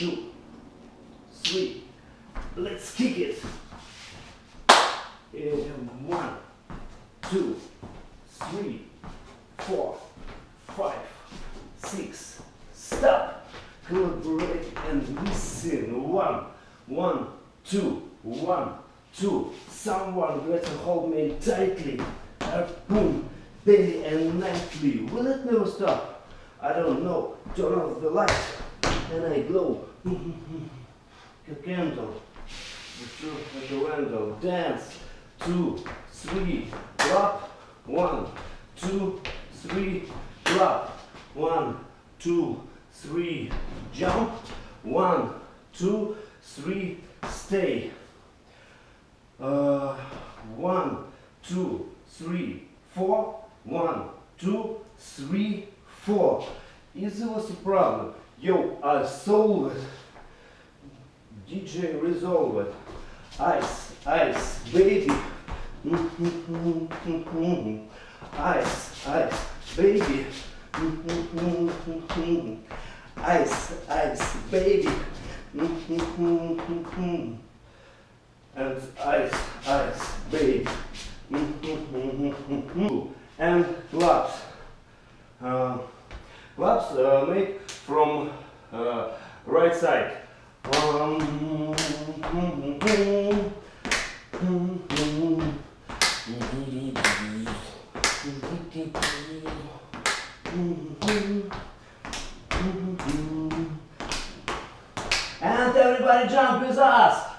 2, 3. Let's kick it. 1, 2, 3, 4, 5, 6. Stop. Collaborate and listen. 1, 1, 2, 1, 2. Someone better hold me tightly. Boom. Daily and nightly. Will it never stop? I don't know. Turn off the light and I glow. A candle. The window. Dance. 2, 3. Drop. 1, 2, 3. Drop. 1, 2, 3. Jump. 1, 2, 3. Stay. 1, 2, 3, 4. 1, 2, 3, 4. Easy was the problem. Yo, I solve it. DJ resolve it. Ice, ice, baby. Ice, ice, baby. Ice, ice, baby. And ice, ice, baby. And gloves. Gloves made from right side. And everybody jump with us.